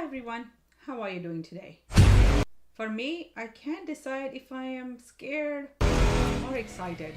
everyone, how are you doing today? For me, I can't decide if I am scared or excited.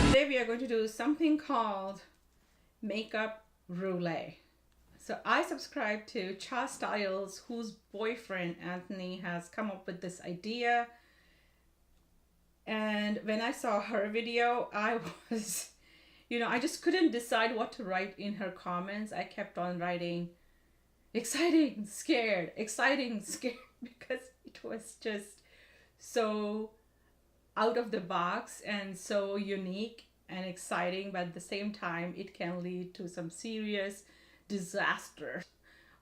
Today we are going to do something called makeup roulette. So I subscribe to ChaStyles, whose boyfriend Anthony has come up with this idea. And when I saw her video, I was I just couldn't decide what to write in her comments. I kept on writing exciting, scared, because it was just so out of the box and so unique and exciting, but at the same time, it can lead to some serious disaster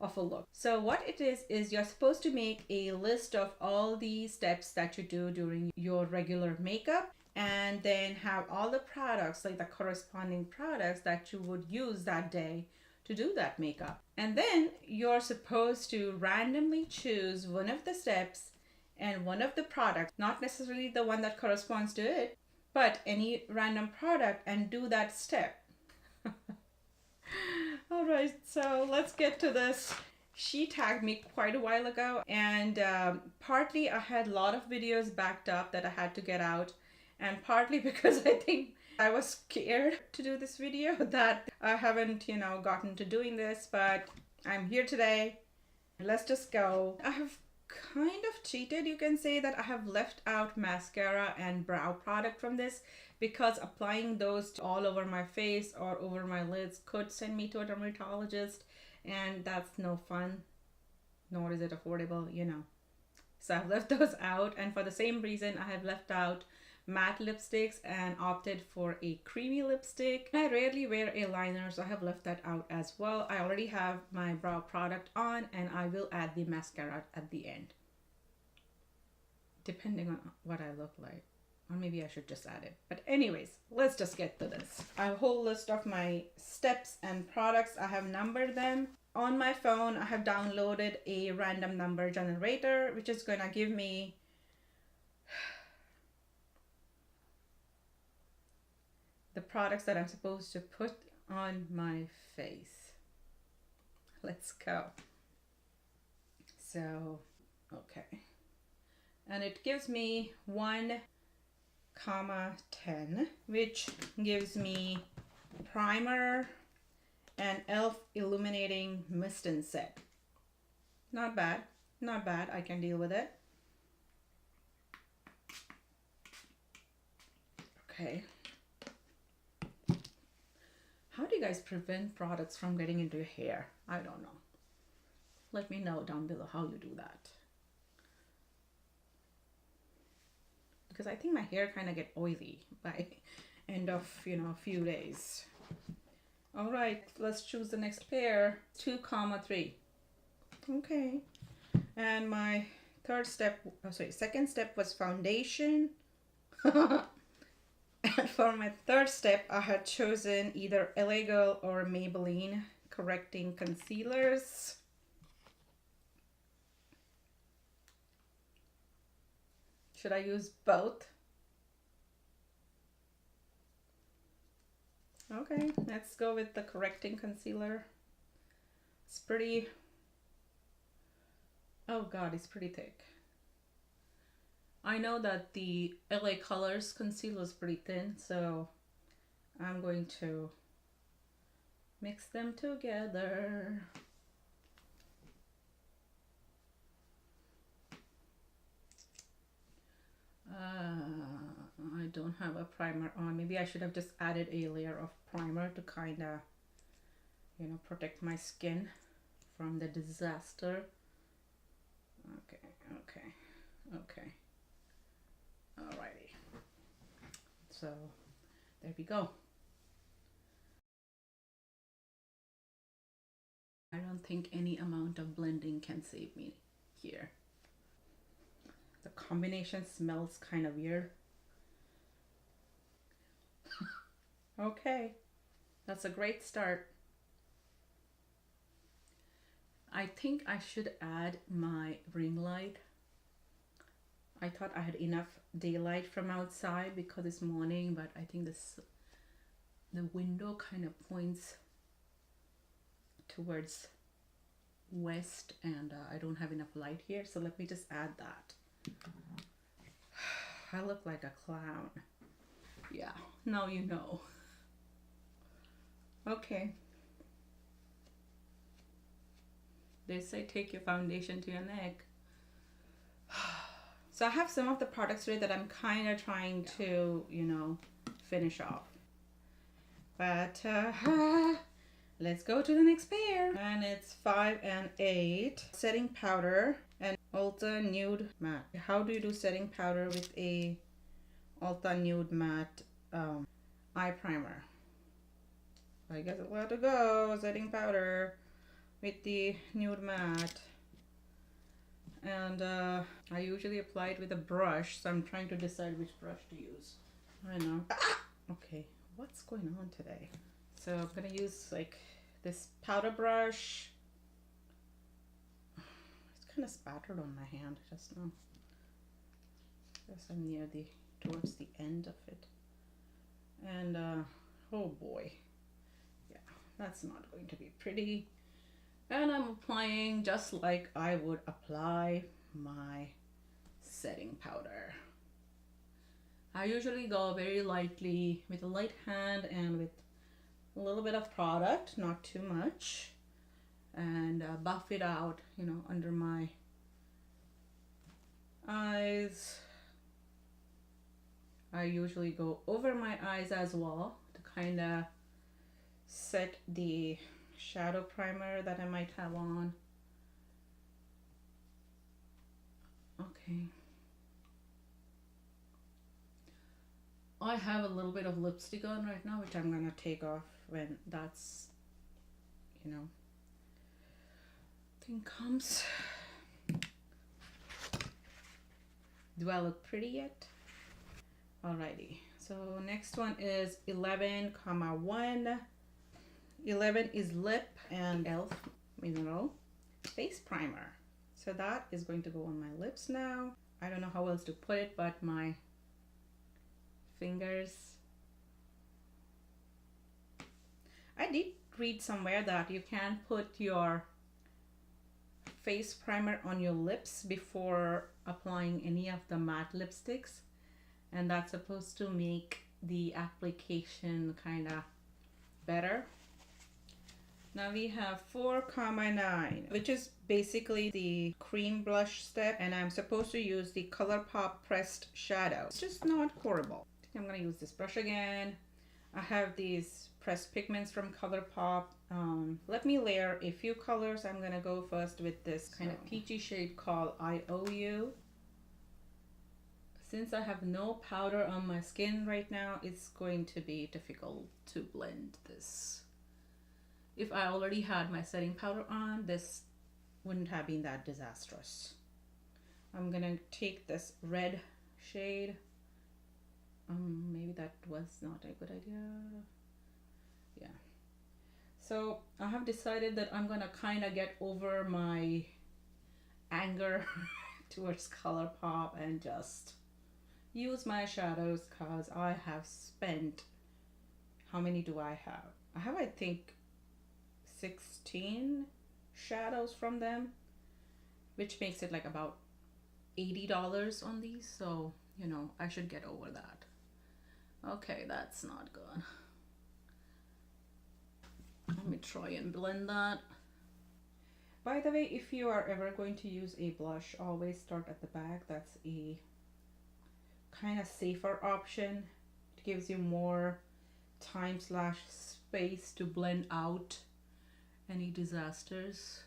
of a look. So what it is you're supposed to make a list of all the steps that you do during your regular makeup, and then have all the products, like the corresponding products that you would use that day to do that makeup. And then you're supposed to randomly choose one of the steps and one of the products, not necessarily the one that corresponds to it, but any random product, and do that step. All right, so let's get to this. She tagged me quite a while ago, and partly I had a lot of videos backed up that I had to get out, and partly because I think I was scared to do this video that I haven't, gotten to doing this, but I'm here today. Let's just go. I have kind of cheated. You can say that I have left out mascara and brow product from this because applying those all over my face or over my lids could send me to a dermatologist, and that's no fun, nor is it affordable, So I've left those out, and for the same reason I have left out matte lipsticks and opted for a creamy lipstick. I rarely wear a liner, so I have left that out as well. I already have my brow product on, and I will add the mascara at the end, depending on what I look like. Or maybe I should just add it. But anyways, let's just get to this. I have a whole list of my steps and products. I have numbered them. On my phone, I have downloaded a random number generator, which is going to give me the products that I'm supposed to put on my face. Let's go. So, okay. And it gives me 1, 10, which gives me primer and e.l.f. illuminating mist and set. Not bad, not bad. I can deal with it. Okay. How do you guys prevent products from getting into your hair? I don't know. Let me know down below how you do that. Because I think my hair kind of get oily by end of, a few days. All right, let's choose the next pair. 2, 3. Okay. And my second step was foundation. And for my third step, I had chosen either LA Girl or Maybelline correcting concealers. Should I use both? Okay, let's go with the correcting concealer. It's pretty, oh God, it's pretty thick. I know that the LA Colors concealer is pretty thin, so I'm going to mix them together. I don't have a primer on. Maybe I should have just added a layer of primer to kind of, protect my skin from the disaster. Okay. Alrighty. So there we go. I don't think any amount of blending can save me here. The combination smells kind of weird. Okay, that's a great start. I think I should add my ring light. I thought I had enough daylight from outside because it's morning, but I think this the window kind of points towards west, and I don't have enough light here, so let me just add that. I look like a clown. Yeah, now you know. Okay. They say take your foundation to your neck. So I have some of the products today that I'm kind of trying to, you know, finish off. But let's go to the next pair. And it's 5 and 8. Setting powder and Ulta Nude Matte. How do you do setting powder with a Ulta Nude Matte eye primer? I guess I'll have to go. Setting powder with the Nude Matte. And I usually apply it with a brush, so I'm trying to decide which brush to use. I know. Okay, what's going on today? So I'm gonna use like this powder brush. It's kind of spattered on my hand just now. Guess I'm near towards the end of it. And oh boy, yeah, that's not going to be pretty. And I'm applying just like I would apply my setting powder. I usually go very lightly with a light hand and with a little bit of product, not too much, and buff it out, you know, under my eyes. I usually go over my eyes as well to kind of set the shadow primer that I might have on. Okay. I have a little bit of lipstick on right now, which I'm gonna take off when that's, you know, thing comes. Do I look pretty yet? Alrighty. So next one is 11,1. 11 is lip and elf mineral face primer. So that is going to go on my lips now. I don't know how else to put it, but my fingers. I did read somewhere that you can put your face primer on your lips before applying any of the matte lipsticks, and that's supposed to make the application kind of better. Now we have 4,9, which is basically the cream blush step, and I'm supposed to use the ColourPop pressed shadow. It's just not horrible. I think I'm gonna use this brush again. I have these pressed pigments from ColourPop. Let me layer a few colors. I'm gonna go first with this kind of peachy shade called I Owe You. Since I have no powder on my skin right now, it's going to be difficult to blend this. If I already had my setting powder on, this wouldn't have been that disastrous. I'm gonna take this red shade. Maybe that was not a good idea. Yeah. So I have decided that I'm gonna kind of get over my anger towards ColourPop and just use my shadows, because I have spent, how many do I have? I have, I think, 16 shadows from them, which makes it like about $80 on these, so you know I should get over that. Okay, that's not good. Let me try and blend that. By the way, if you are ever going to use a blush, always start at the back. That's a kind of safer option. It gives you more time / space to blend out any disasters.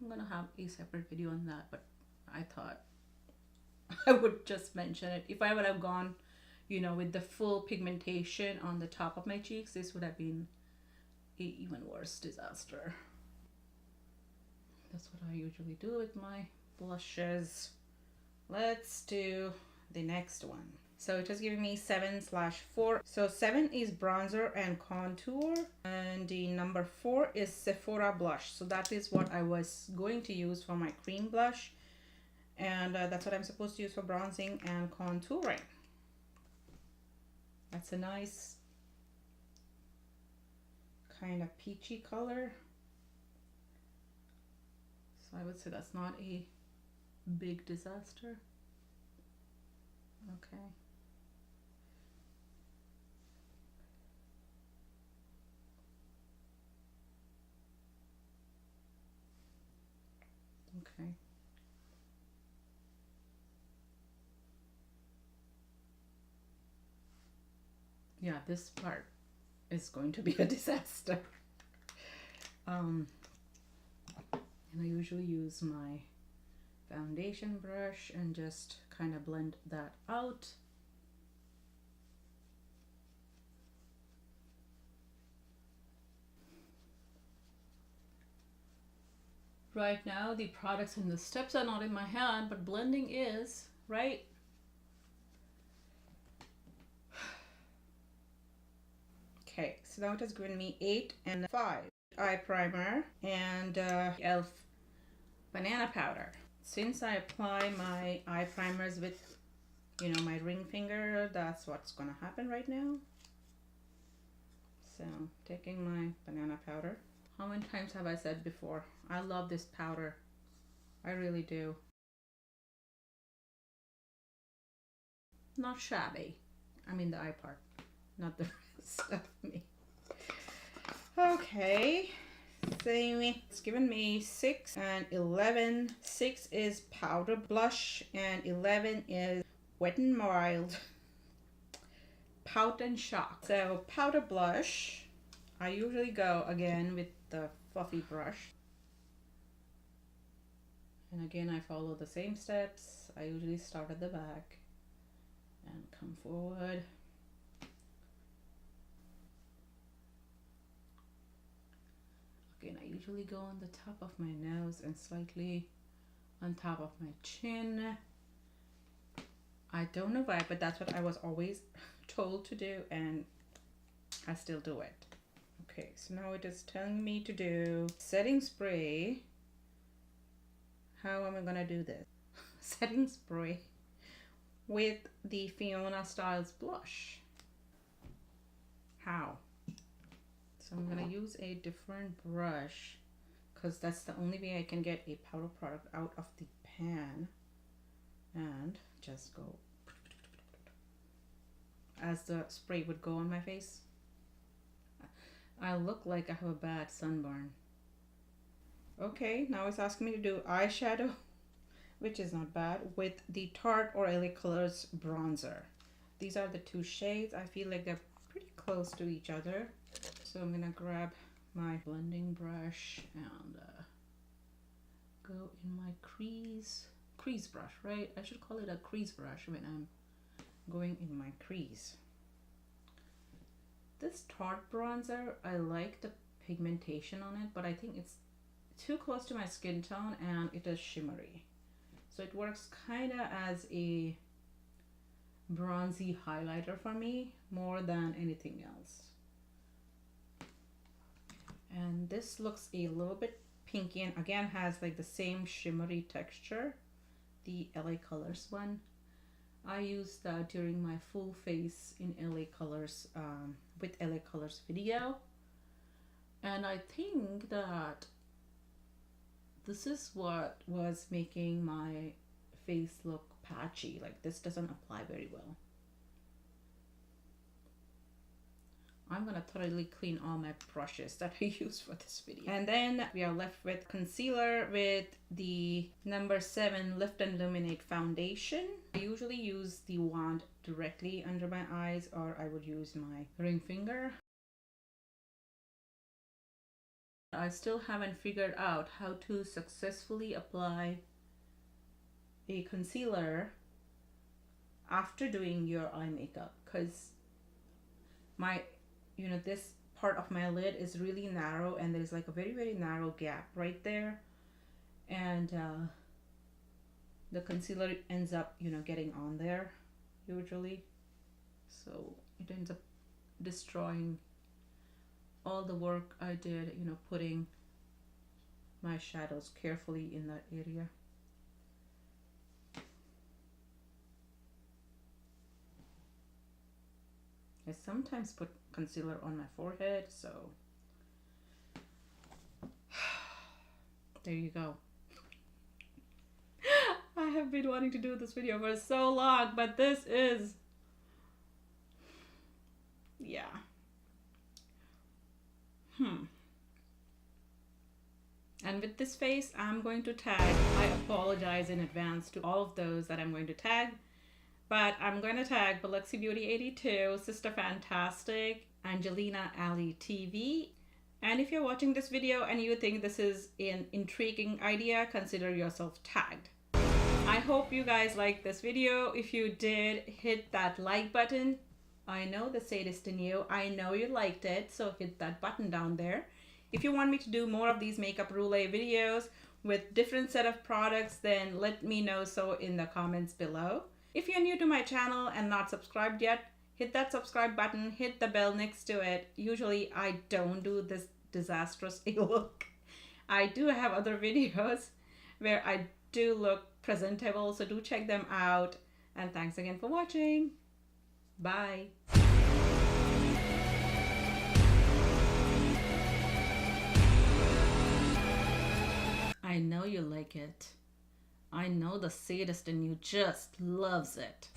I'm gonna have a separate video on that, but I thought I would just mention it. If I would have gone, you know, with the full pigmentation on the top of my cheeks, this would have been an even worse disaster. That's what I usually do with my blushes. Let's do the next one. So it is giving me 7/4. So 7 is bronzer and contour, and the number 4 is Sephora blush. So that is what I was going to use for my cream blush, and that's what I'm supposed to use for bronzing and contouring. That's a nice kind of peachy color. So I would say that's not a big disaster. Okay. Okay. Yeah, this part is going to be a disaster. And I usually use my foundation brush and just kind of blend that out. Right now, the products and the steps are not in my hand, but blending is, right? Okay, so now it has given me 8 and 5 eye primer and e.l.f. banana powder. Since I apply my eye primers with, you know, my ring finger, that's what's gonna happen right now. So, taking my banana powder. How many times have I said before? I love this powder. I really do. Not shabby. I mean the eye part, not the rest of me. Okay. So it's given me 6 and 11. 6 is powder blush and 11 is Wet n Wild Pout and Shock. So powder blush, I usually go again with the fluffy brush. And again, I follow the same steps. I usually start at the back and come forward. Again, I usually go on the top of my nose and slightly on top of my chin. I don't know why, but that's what I was always told to do, and I still do it. Okay, so now it is telling me to do setting spray. How am I gonna do this? Setting spray with the Fiona Styles blush. How? So I'm gonna use a different brush because that's the only way I can get a powder product out of the pan, and just go as the spray would go on my face. I look like I have a bad sunburn. Okay, now it's asking me to do eyeshadow, which is not bad, with the Tarte or LA Colors bronzer. These are the two shades. I feel like they're pretty close to each other. So I'm gonna grab my blending brush and go in my crease brush, right? I should call it a crease brush when I'm going in my crease. This Tarte bronzer, I like the pigmentation on it, but I think it's too close to my skin tone and it is shimmery. So it works kind of as a bronzy highlighter for me more than anything else. And this looks a little bit pinky and again has like the same shimmery texture, the LA Colors one. I used that during my full face in LA Colors with LA Colors video, and I think that this is what was making my face look patchy. Like this doesn't apply very well. I'm gonna thoroughly clean all my brushes that I use for this video. And then we are left with concealer with the number 7 Lift and Illuminate foundation. I usually use the wand directly under my eyes, or I would use my ring finger. I still haven't figured out how to successfully apply a concealer after doing your eye makeup, because my this part of my lid is really narrow and there's like a very, very narrow gap right there, and the concealer ends up getting on there usually, so it ends up destroying all the work I did putting my shadows carefully in that area. I sometimes put concealer on my forehead, so There you go. I have been wanting to do this video for so long, but this is, yeah. And with this face, I'm going to tag. I apologize in advance to all of those that I'm going to tag, but I'm going to tag Biloxi Beauty 82, Sister Fantastic, Angelina Ali TV. And if you're watching this video and you think this is an intriguing idea, consider yourself tagged. I hope you guys liked this video. If you did, hit that like button. I know the sadist in you. I know you liked it, so hit that button down there. If you want me to do more of these makeup roulette videos with different set of products, then let me know so in the comments below. If you're new to my channel and not subscribed yet, hit that subscribe button, hit the bell next to it. Usually I don't do this disastrous look. I do have other videos where I do look presentable, so do check them out. And thanks again for watching. Bye. I know you like it. I know the sadist in you just loves it.